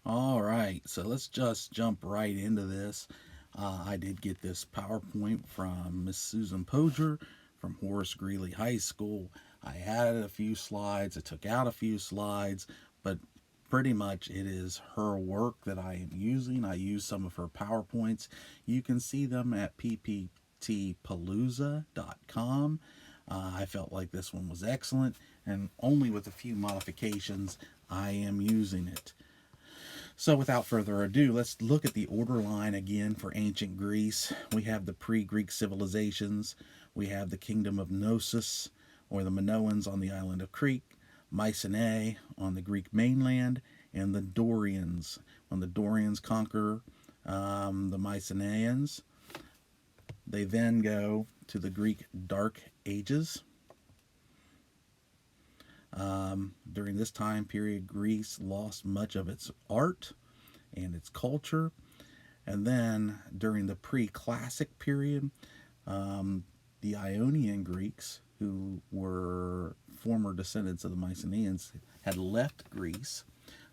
All right, so let's just jump right into this. I did get this PowerPoint from Miss Susan Poger from Horace Greeley High School. I added a few slides, I took out a few slides, but pretty much it is her work that I am using. I use some of her PowerPoints. You can see them at pptpalooza.com. I felt like this one was excellent, and only with a few modifications, I am using it. So, without further ado, let's look at the order line again for ancient Greece. We have the pre Greek civilizations, we have the kingdom of Knossos, or the Minoans on the island of Crete, Mycenae on the Greek mainland, and the Dorians. When the Dorians conquer the Mycenaeans, they then go to the Greek Dark Ages. During this time period, Greece lost much of its art and its culture. And then during the pre classic period, the Ionian Greeks, who were former descendants of the Mycenaeans, had left Greece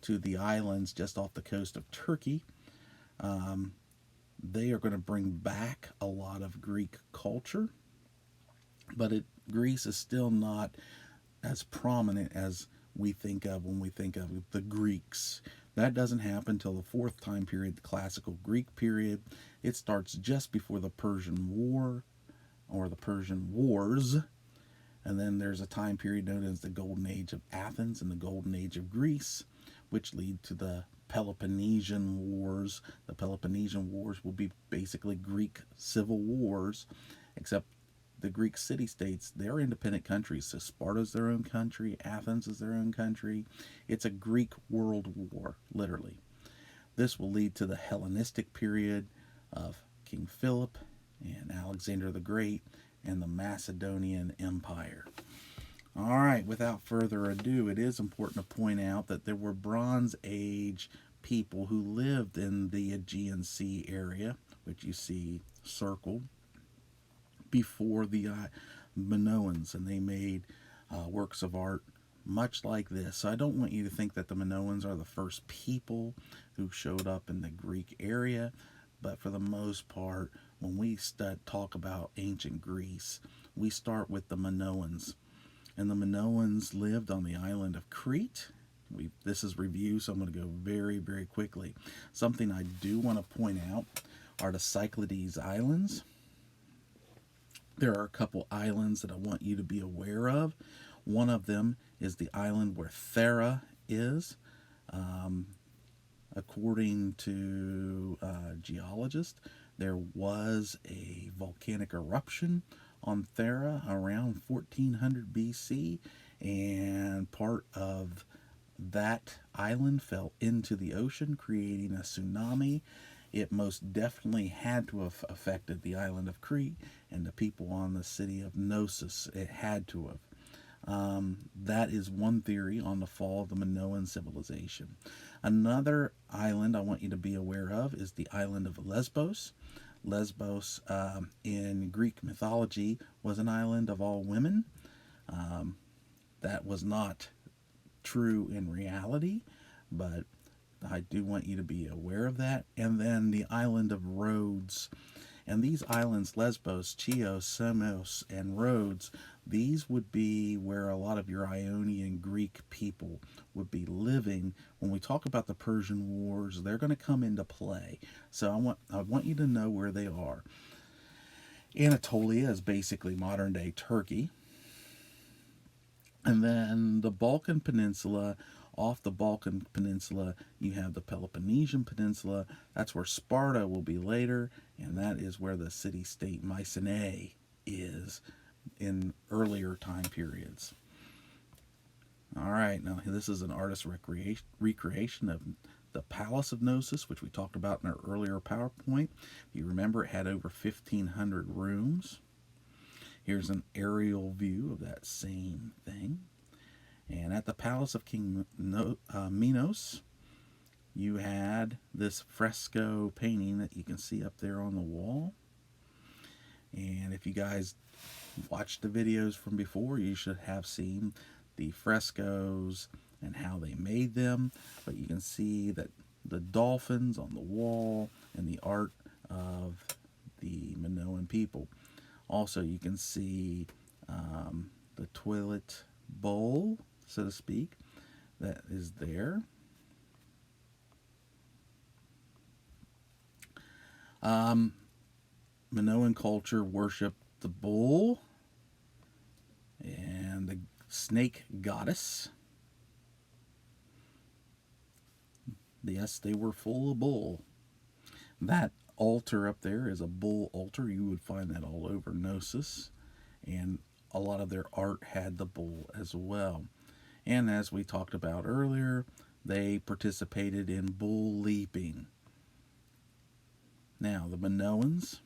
to the islands just off the coast of Turkey. They are going to bring back a lot of Greek culture, but Greece is still not as prominent as we think of when we think of the Greeks. That doesn't happen until the fourth time period, the classical Greek period. It starts just before the Persian War or the Persian Wars. And then there's a time period known as the Golden Age of Athens and the Golden Age of Greece, which lead to the Peloponnesian Wars. The Peloponnesian Wars will be basically Greek civil wars, except the Greek city states, they're independent countries. So Sparta's their own country, Athens is their own country. It's a Greek world war, literally. This will lead to the Hellenistic period of King Philip and Alexander the Great and the Macedonian Empire. All right, without further ado, it is important to point out that there were Bronze Age people who lived in the Aegean Sea area, which you see circled, before the Minoans, and they made works of art much like this. So I don't want you to think that the Minoans are the first people who showed up in the Greek area, but for the most part, when we talk about ancient Greece, we start with the Minoans. And the Minoans lived on the island of Crete. This is review, so I'm going to go very, very quickly. Something I do want to point out are the Cyclades Islands. There are a couple islands that I want you to be aware of. One of them is the island where Thera is. Um, According to geologists, there was a volcanic eruption on Thera around 1400 BC, and part of that island fell into the ocean, creating a tsunami. It most definitely had to have affected the island of Crete and the people on the city of Knossos. It had to have. That is one theory on the fall of the Minoan civilization. Another island I want you to be aware of is the island of Lesbos. Lesbos, in Greek mythology, was an island of all women. Um, that was not true in reality, but I do want you to be aware of that. And then the island of Rhodes. And these islands, Lesbos, Chios, Samos, and Rhodes, these would be where a lot of your Ionian Greek people would be living. When we talk about the Persian Wars, they're going to come into play. So I want you to know where they are. Anatolia is basically modern day Turkey. And then the Balkan Peninsula, off the Balkan Peninsula, you have the Peloponnesian Peninsula. That's where Sparta will be later, and that is where the city state Mycenae is in earlier time periods. All right, now this is an artist's recreation of the Palace of Knossos, which we talked about in our earlier PowerPoint. If you remember, it had over 1,500 rooms. Here's an aerial view of that same thing. And at the palace of King Minos, you had this fresco painting that you can see up there on the wall. And if you guys watched the videos from before, you should have seen the frescoes and how they made them. But you can see that the dolphins on the wall and the art of the Minoan people. Also, you can see the toilet bowl, so to speak, that is there. Minoan culture worshiped the bull and the snake goddess. Yes, they were full of bull. That altar up there is a bull altar. You would find that all over Gnosis. And a lot of their art had the bull as well. And as we talked about earlier, they participated in bull leaping. Now, the Minoans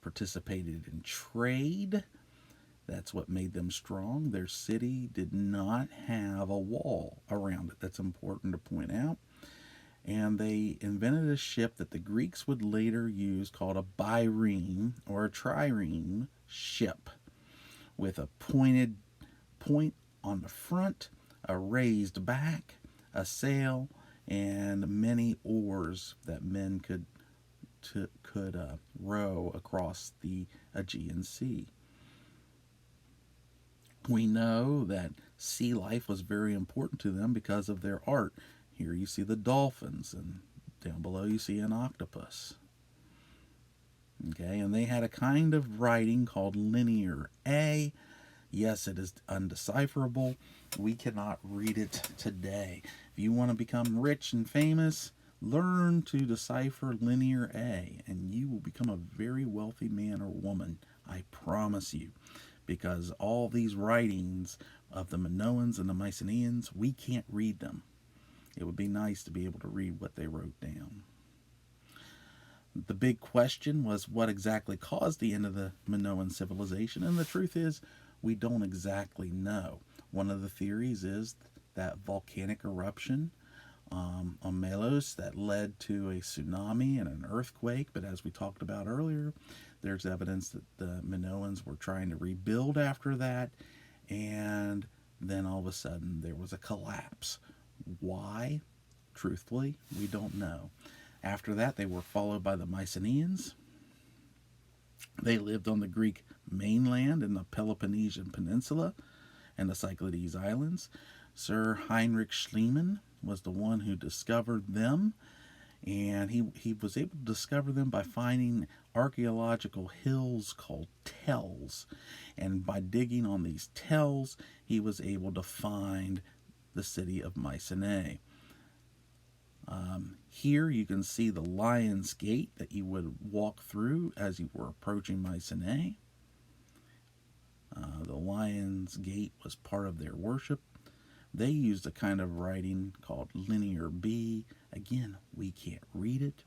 participated in trade. That's what made them strong. Their city did not have a wall around it. That's important to point out. And they invented a ship that the Greeks would later use called a bireme or a trireme ship with a pointed point on the front, a raised back, a sail, and many oars that men could row across the Aegean Sea. We know that sea life was very important to them because of their art. Here you see the dolphins, and down below you see an octopus. Okay, and they had a kind of writing called Linear A. Yes, it is undecipherable. We cannot read it today. If you want to become rich and famous, learn to decipher Linear A, and you will become a very wealthy man or woman. I promise you. Because all these writings of the Minoans and the Mycenaeans, we can't read them. It would be nice to be able to read what they wrote down. The big question was what exactly caused the end of the Minoan civilization, and the truth is, we don't exactly know. One of the theories is that volcanic eruption on Melos that led to a tsunami and an earthquake, but as we talked about earlier, there's evidence that the Minoans were trying to rebuild after that, and then all of a sudden there was a collapse. Why? Truthfully, we don't know. After that, they were followed by the Mycenaeans. They lived on the Greek mainland in the Peloponnesian Peninsula and the Cyclades Islands. Sir Heinrich Schliemann was the one who discovered them, and he was able to discover them by finding archaeological hills called tells. And by digging on these tells, he was able to find the city of Mycenae. Here you can see the Lion's Gate that you would walk through as you were approaching Mycenae. The Lion's Gate was part of their worship. They used a kind of writing called Linear B. Again, we can't read it.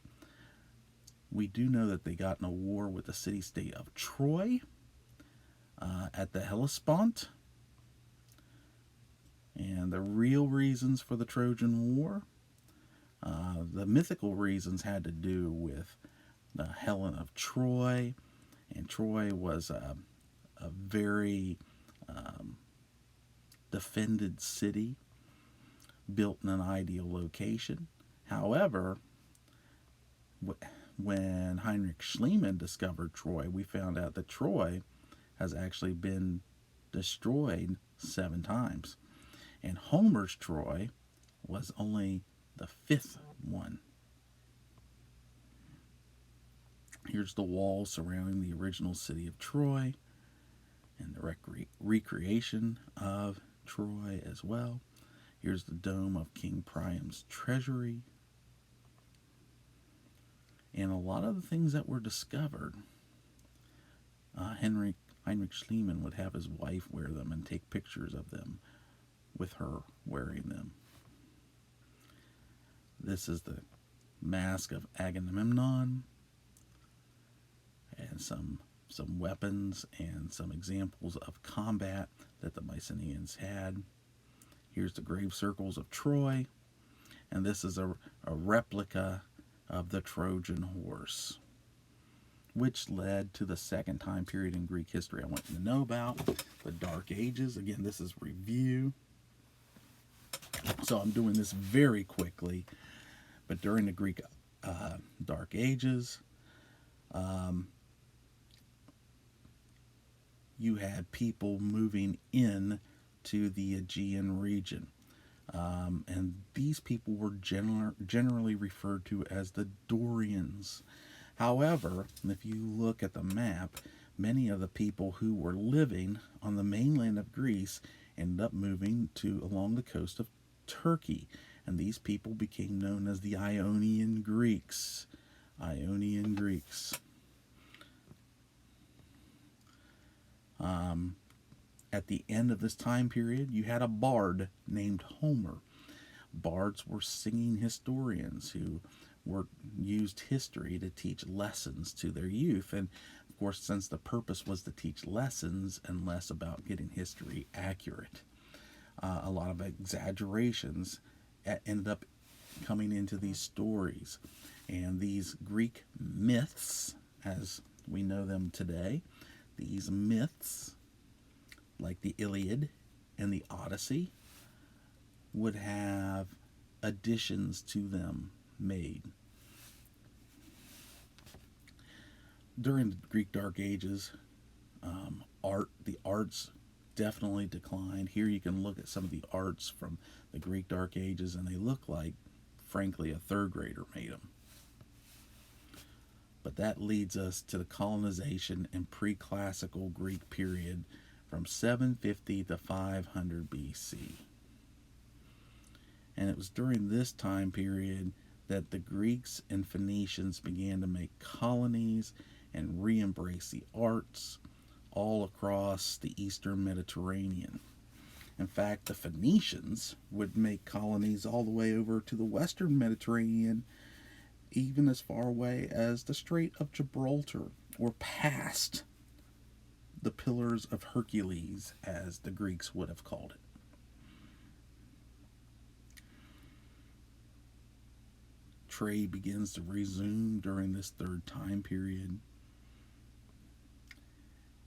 We do know that they got in a war with the city-state of Troy at the Hellespont. And the real reasons for the Trojan War, the mythical reasons had to do with Helen of Troy. And Troy was a very defended city built in an ideal location. However, when Heinrich Schliemann discovered Troy, we found out that Troy has actually been destroyed 7 times. And Homer's Troy was only the 5th one. Here's the wall surrounding the original city of Troy and the recreation of Troy as well. Here's the dome of King Priam's treasury. And a lot of the things that were discovered, Heinrich Schliemann would have his wife wear them and take pictures of them with her wearing them. This is the mask of Agamemnon and some weapons and some examples of combat that the Mycenaeans had. Here's the grave circles of Troy, and this is a replica of the Trojan horse, which led to the second time period in Greek history I want you to know about, the Dark Ages. Again, this is review. So I'm doing this very quickly, but during the Greek Dark Ages, you had people moving in to the Aegean region. And these people were generally referred to as the Dorians. However, if you look at the map, many of the people who were living on the mainland of Greece ended up moving to along the coast of Turkey, and these people became known as the Ionian Greeks. Ionian Greeks. At the end of this time period, you had a bard named Homer. Bards were singing historians who used history to teach lessons to their youth. And of course, since the purpose was to teach lessons and less about getting history accurate, a lot of exaggerations ended up coming into these stories. And these Greek myths, as we know them today, these myths, like the Iliad and the Odyssey, would have additions to them made. During the Greek Dark Ages, the arts definitely declined. Here you can look at some of the arts from the Greek Dark Ages, and they look like, frankly, a third grader made them. But that leads us to the colonization and pre-classical Greek period from 750 to 500 BC. And it was during this time period that the Greeks and Phoenicians began to make colonies and re-embrace the arts all across the eastern Mediterranean. In fact, the Phoenicians would make colonies all the way over to the western Mediterranean, even as far away as the Strait of Gibraltar, or past the Pillars of Hercules, as the Greeks would have called it. Trade begins to resume during this third time period,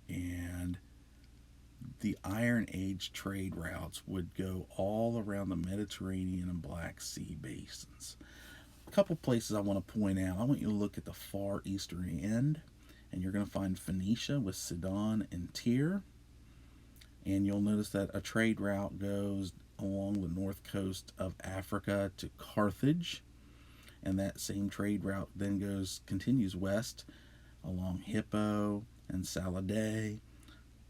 and the Iron Age trade routes would go all around the Mediterranean and Black Sea basins. A couple places I want to point out. I want you to look at the far eastern end, and you're going to find Phoenicia with Sidon and Tyre. And you'll notice that a trade route goes along the north coast of Africa to Carthage, and that same trade route then continues west along Hippo and Saladay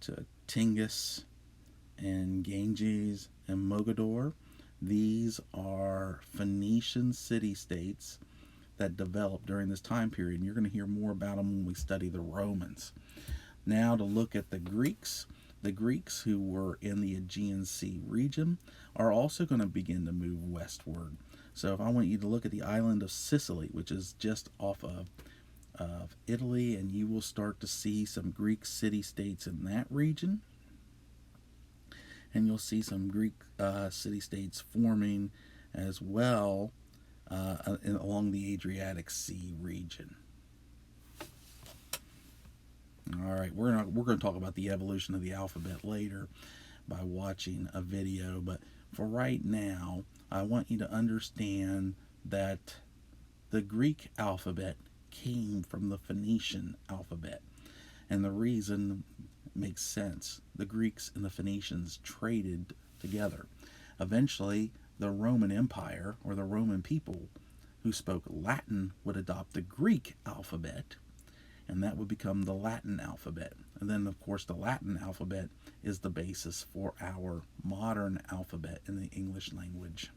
to Tingis and Ganges and Mogador. These are Phoenician city-states that developed during this time period, and you're going to hear more about them when we study the Romans. Now to look at the Greeks. The Greeks who were in the Aegean Sea region are also going to begin to move westward. So if I want you to look at the island of Sicily, which is just off of Italy, and you will start to see some Greek city-states in that region. And you'll see some Greek city-states forming as well along the Adriatic Sea region. All right, we're going to talk about the evolution of the alphabet later by watching a video, but for right now, I want you to understand that the Greek alphabet came from the Phoenician alphabet, and the reason makes sense. The Greeks and the Phoenicians traded together. Eventually, the Roman Empire, or the Roman people who spoke Latin, would adopt the Greek alphabet, and that would become the Latin alphabet. And then, of course, the Latin alphabet is the basis for our modern alphabet in the English language.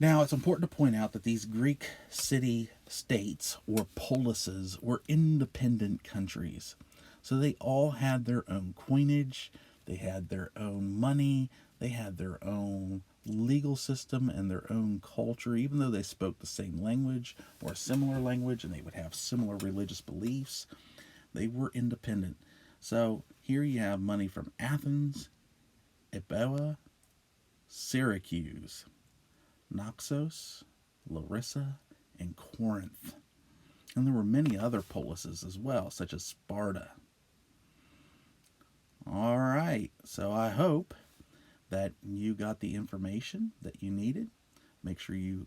Now, it's important to point out that these Greek city-states, or polises, were independent countries. So they all had their own coinage, they had their own money, they had their own legal system and their own culture, even though they spoke the same language or a similar language, and they would have similar religious beliefs. They were independent. So here you have money from Athens, Epea, Syracuse, Naxos, Larissa, and Corinth. And there were many other polises as well, such as Sparta. All right. So I hope that you got the information that you needed. Make sure you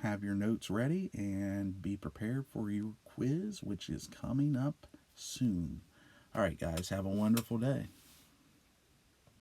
have your notes ready and be prepared for your quiz, which is coming up soon. All right, guys, have a wonderful day.